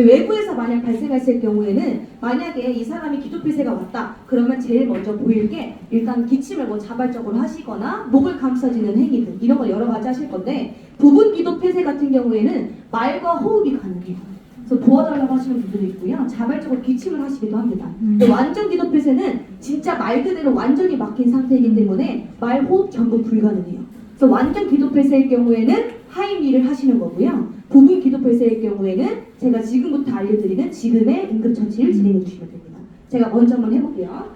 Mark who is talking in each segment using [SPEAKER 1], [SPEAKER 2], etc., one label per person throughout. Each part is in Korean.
[SPEAKER 1] 외부에서 만약 발생했을 경우에는 만약에 이 사람이 기도폐쇄가 왔다 그러면 제일 먼저 보일 게 일단 기침을 뭐 자발적으로 하시거나 목을 감싸지는 행위들 이런 걸 여러 가지 하실 건데 부분 기도폐쇄 같은 경우에는 말과 호흡이 가능해요. 그래서 도와달라고 하시는 분들도 있고요. 자발적으로 기침을 하시기도 합니다. 근데 완전 기도폐쇄는 진짜 말 그대로 완전히 막힌 상태이기 때문에 말, 호흡 전부 불가능해요. 그래서 완전 기도폐쇄일 경우에는 하임리를 하시는 거고요. 부분 기도폐쇄일 경우에는 제가 지금부터 알려드리는 지금의 응급처치를 진행해 주시면 됩니다. 제가 먼저 한번 해볼게요.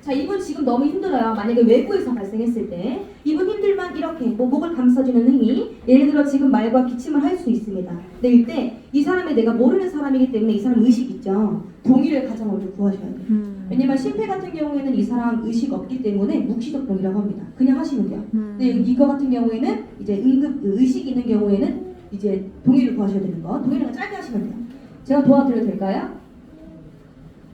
[SPEAKER 1] 자, 이분 지금 너무 힘들어요. 만약에 외부에서 발생했을 때 이분 힘들만 이렇게 목을 감싸주는 행위 예를 들어 지금 말과 기침을 할 수 있습니다. 근데 이때 이 사람이 내가 모르는 사람이기 때문에 이 사람 의식 있죠. 동의를 가장 먼저 구하셔야 돼요. 왜냐면 심폐 같은 경우에는 이 사람 의식 없기 때문에 묵시적병이라고 합니다. 그냥 하시면 돼요. 근데 이거 같은 경우에는 이제 응급 의식이 있는 경우에는 이제 동의를 구하셔야 되는 거. 동의를 짧게 하시면 돼요. 제가 도와드려도 될까요?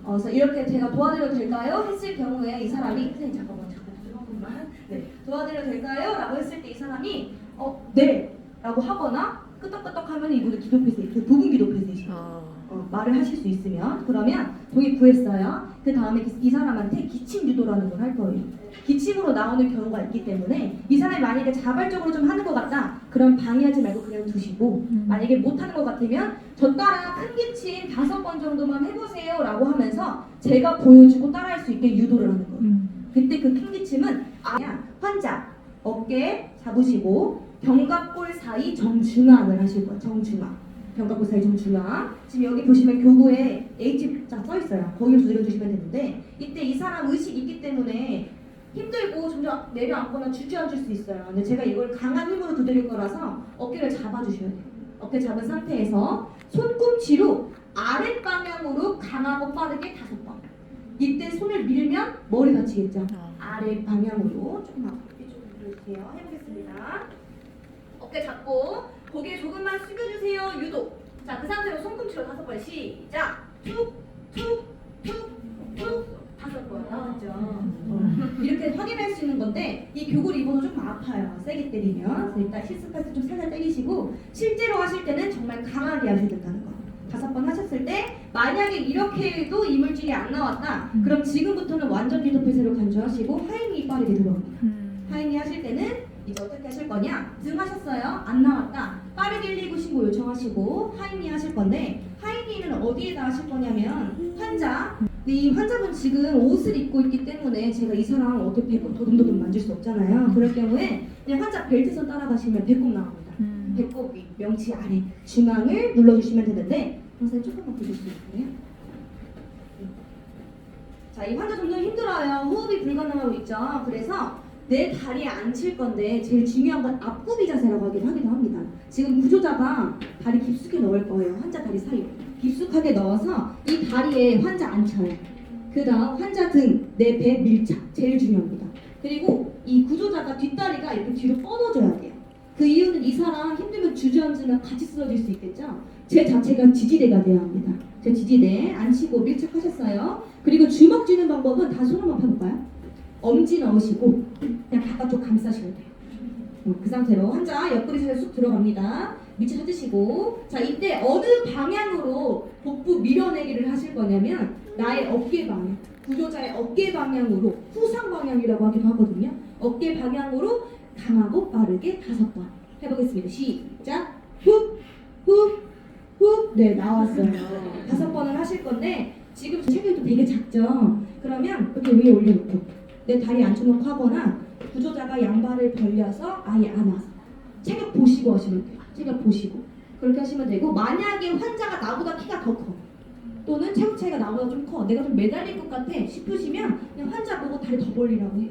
[SPEAKER 1] 그래서 이렇게 제가 도와드려도 될까요? 했을 경우에 이 사람이 선생님 잠깐만 네, 도와드려도 될까요? 라고 했을 때 이 사람이 네! 라고 하거나 끄덕끄덕하면 이분은 기도폐쇄, 부분 기도폐쇄시죠. 말을 하실 수 있으면 그러면 동의 구했어요. 그 다음에 이 사람한테 기침 유도라는 걸 할 거예요. 기침으로 나오는 경우가 있기 때문에 이 사람이 만약에 자발적으로 좀 하는 것 같다 그럼 방해하지 말고 그냥 두시고 만약에 못하는 것 같으면 저 따라 큰 기침 5번 정도만 해보세요 라고 하면서 제가 보여주고 따라할 수 있게 유도를 하는 거예요. 그때 그 큰 기침은 환자 어깨 잡으시고 견갑골 사이 정중앙을 하실 거예요. 정중앙 견갑골 사이 정중앙. 지금 여기 보시면 교구에 H자 써있어요. 거기를 두드려주시면 되는데 이때 이 사람 의식이 있기 때문에 힘들고 점점 내려앉거나 주저앉을 수 있어요. 근데 제가 이걸 강한 힘으로 두드릴 거라서 어깨를 잡아주셔야 돼요. 어깨 잡은 상태에서 손꿈치로 아랫방향으로 강하고 빠르게 5번. 이때 손을 밀면 머리 다치겠죠. 아랫방향으로 조금 앞에 좀 밀어주세요. 해보겠습니다. 어깨 잡고 고개 조금만 숙여주세요. 유도. 자, 그 상태로 손꿈치로 5번 시작. 툭, 툭, 툭, 툭. 5번 나왔죠. 이렇게 확인할 수 있는 건데 이 교구 리본은 조금 아파요. 세게 때리면. 그래서 일단 실습할 때 좀 살살 때리시고 실제로 하실 때는 정말 강하게 하셔야 된다는 거. 5번 하셨을 때 만약에 이렇게 해도 이물질이 안 나왔다. 그럼 지금부터는 완전 기도폐쇄로 간주하시고 하임이 빠르게 들어옵니다. 하임이 하실 때는 이제 어떻게 하실 거냐? 등 하셨어요? 안 나왔다. 빠르게 119 신고 요청하시고 하임이 하실 건데 하임이는 어디에다 하실 거냐면 환자 이 환자분 지금 옷을 입고 있기 때문에 제가 이 사람 어떻게 배꼽 도둑도둑 만질 수 없잖아요. 그럴 경우에 그냥 환자 벨트선 따라가시면 배꼽 나옵니다. 배꼽 위, 명치 아래, 중앙을 눌러주시면 되는데 선생님 조금만 보실 수 있나요? 자, 이 환자 좀 더 힘들어요. 호흡이 불가능하고 있죠. 그래서 내 다리에 앉힐 건데 제일 중요한 건 앞구비 자세라고 하기도 합니다. 지금 구조자가 다리 깊숙이 넣을 거예요. 환자 다리 사이로 깊숙하게 넣어서 이 다리에 환자 앉혀요. 그 다음 환자 등, 내 배 밀착 제일 중요합니다. 그리고 이 구조자가 뒷다리가 이렇게 뒤로 뻗어줘야 돼요. 그 이유는 이 사람 힘들면 주저앉으면 같이 쓰러질 수 있겠죠. 제 자체가 지지대가 돼야 합니다. 제 지지대 앉히고 밀착하셨어요. 그리고 주먹 쥐는 방법은 다 손 한번 펴볼까요? 엄지 넣으시고 그냥 바깥쪽 감싸시면 돼요. 그 상태로 환자 옆구리 쑥 들어갑니다. 밑에 찾으시고 자 이때 어느 방향으로 복부 밀어내기를 하실 거냐면 나의 어깨 방향 구조자의 어깨 방향으로 후상 방향이라고 하기도 하거든요. 어깨 방향으로 강하고 빠르게 5번 해보겠습니다. 시작. 훅 훅 훅. 네, 나왔어요. 5번을 하실 건데 지금 체격도 되게 작죠. 그러면 이렇게 위에 올려놓고 내 다리 앉혀놓고 하거나 구조자가 양발을 벌려서 아예 안아서 체격 보시고 하시면 돼요. 체격 보시고 그렇게 하시면 되고 만약에 환자가 나보다 키가 더 커 또는 체격 차이가 나보다 좀 커 내가 좀 매달릴 것 같아 싶으시면 그냥 환자 보고 다리 더 벌리라고 해요.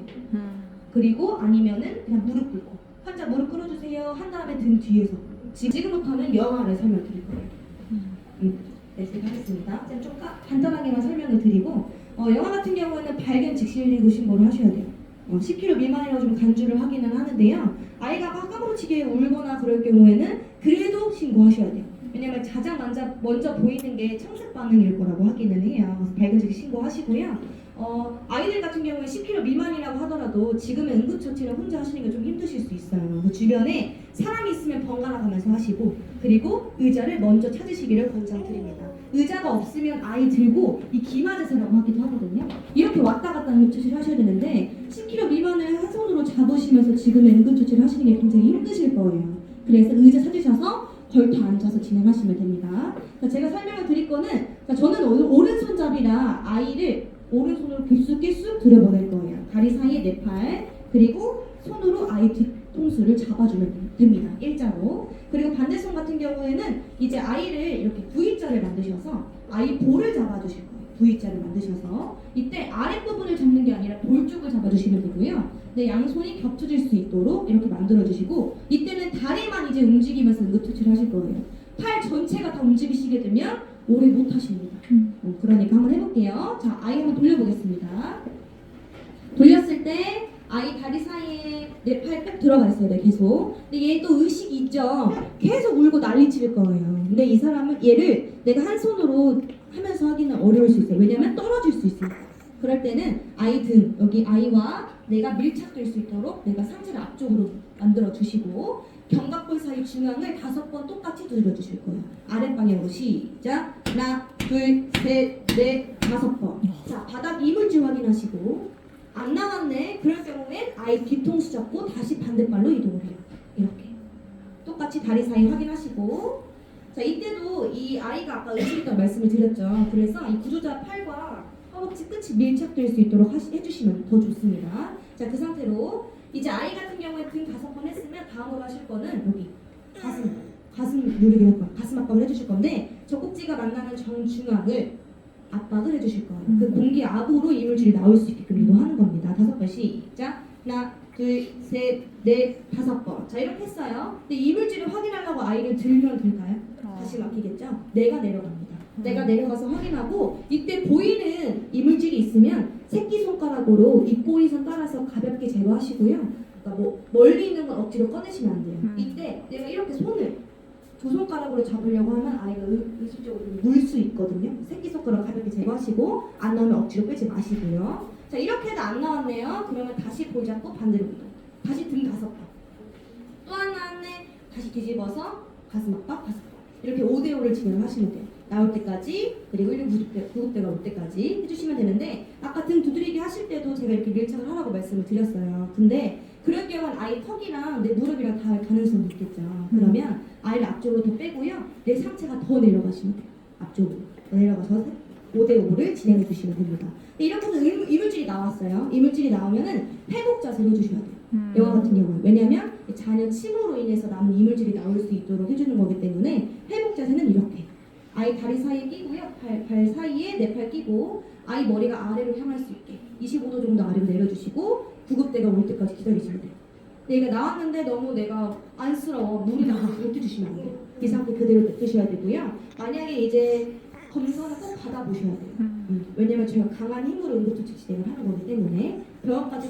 [SPEAKER 1] 그리고 아니면은 그냥 무릎 꿇고 환자 무릎 꿇어주세요 한 다음에 등 뒤에서 지금부터는 영화를 설명드릴 거예요. 네, 제가 하겠습니다. 제가 좀 간단하게만 설명을 드리고 영화 같은 경우에는 발견 즉시 119 신고를 하셔야 돼요. 10kg 미만이라고 좀 간주를 하기는 하는데요. 아이가 까무러치게 울거나 그럴 경우에는 그래도 신고하셔야 돼요. 왜냐면 가장 먼저 보이는 게 청색 반응일 거라고 하기는 해요. 그래서 밝은 즉시 신고하시고요. 아이들 같은 경우에 10kg 미만이라고 하더라도 지금은 응급처치를 혼자 하시는 게 좀 힘드실 수 있어요. 그 주변에 사람이 있으면 번갈아 가면서 하시고, 그리고 의자를 먼저 찾으시기를 권장드립니다. 의자가 없으면 아이 들고 이 기마 자세라고 하기도 하거든요. 이렇게 왔다 갔다 응급처치를 하셔야 되는데 10kg 미만을 한 손으로 잡으시면서 지금의 응급처치를 하시는 게 굉장히 힘드실 거예요. 그래서 의자 찾으셔서 걸터 앉아서 진행하시면 됩니다. 제가 설명을 드릴 거는, 저는 오른손잡이라 아이를 오른손으로 길쑥길쑥 들여보낼 거예요. 다리 사이에 내 팔, 그리고 손으로 아이 뒤통수를 잡아주면 됩니다. 일자로. 그리고 반대손 같은 경우에는 이제 아이를 이렇게 V자를 만드셔서 아이 볼을 잡아주실 거예요. V자를 만드셔서 이때 아랫부분을 잡는 게 아니라 볼 쪽을 잡아주시면 되고요. 네, 양손이 겹쳐질 수 있도록 이렇게 만들어주시고, 이때는 다리만 이제 움직이면서 응급처치를 하실 거예요. 팔 전체가 다 움직이시게 되면 오래 못 하십니다. 그러니까 한번 해볼게요. 자, 아이 한번 돌려보겠습니다. 돌렸을 때 아이 다리 사이에 내 팔 꼭 들어가 있어야 돼, 계속. 근데 얘 또 의식이 있죠. 계속 울고 난리칠 거예요. 근데 이 사람은 얘를 내가 한 손으로 하면서 하기는 어려울 수 있어요. 왜냐면 떨어질 수 있으니까. 그럴 때는 아이 등, 여기 아이와 내가 밀착될 수 있도록 내가 상체를 앞쪽으로 만들어 주시고, 견갑골 사이 중앙을 5번 똑같이 두드려 주실 거예요. 아랫방향으로 시작. 하나, 둘, 셋, 넷, 5번. 자, 바닥 이물질 확인하시고, 안 나왔네. 그럴 경우엔 아이 뒤통수 잡고 다시 반대발로 이동을 해요. 이렇게. 똑같이 다리 사이 확인하시고, 자, 이때도 이 아이가 아까 의식있다고 말씀을 드렸죠. 그래서 이 구조자 팔과 허벅지 끝이 밀착될 수 있도록 해주시면 더 좋습니다. 자, 그 상태로 이제 아이 같은 경우에 등 5번 했으면 다음으로 하실 거는 여기 가슴 누르게 할 거예요. 가슴 압박을 해주실 건데, 젖꼭지가 만나는 정중앙을 압박을 해주실 거예요. 그 공기 압으로 이물질이 나올 수 있게끔 유도하는 겁니다. 5번 시작. 하나, 둘, 셋, 넷, 5번. 자, 이렇게 했어요. 근데 이물질을 확인하려고 아이를 들면 될까요? 다시 막히겠죠? 내가 내려갑니다. 내가 내려가서 확인하고, 이때 보이는 이물질이 있으면 새끼손가락으로 입꼬리선 따라서 가볍게 제거하시고요. 그러니까 뭐 멀리 있는 건 억지로 꺼내시면 안 돼요. 이때 내가 이렇게 손을 2손가락으로 잡으려고 하면 아이가 의식적으로 물 수 있거든요. 새끼손가락 가볍게 제거하시고, 안 나오면 억지로 빼지 마시고요. 자, 이렇게 해도 안 나왔네요. 그러면 다시 볼 잡고 반대로 이동. 다시 등 5번. 또 안 나왔네. 다시 뒤집어서 가슴 압박 5번. 이렇게 5대5를 진행을 하시면 돼요. 나올 때까지, 그리고 1, 9급대가 올 때까지 해주시면 되는데, 아까 등 두드리기 하실 때도 제가 이렇게 밀착을 하라고 말씀을 드렸어요. 근데 그럴 경우는 아이 턱이랑 내 무릎이랑 닿을 가능성이 있겠죠. 그러면 아이를 앞쪽으로 더 빼고요. 내 상체가 더 내려가시면 돼요. 앞쪽으로 내려가서 5대5를 진행해 주시면 됩니다. 이렇게 해서 이물질이 나왔어요. 이물질이 나오면은 회복 자세를 해주셔야 돼요. 영화 같은 경우는. 왜냐면 자녀 침으로 인해서 남은 이물질이 나올 수 있도록 해주는 거기 때문에 회복 자세는 이렇게. 아이 다리 사이에 끼고요. 발 사이에 내 팔 끼고, 아이 머리가 아래로 향할 수 있게 25도 정도 아래로 내려주시고, 구급대가 올 때까지 기다리시면 돼요. 근데 이게 나왔는데 너무 내가 안쓰러워, 물이 나와서 못 드시면 안 돼요. 이 상태 그대로 냅두셔야 되고요. 만약에 이제 검사는 꼭 받아보셔야 돼요. 왜냐면 저희가 강한 힘으로 응급처치 진행을 하는 거기 때문에 병원까지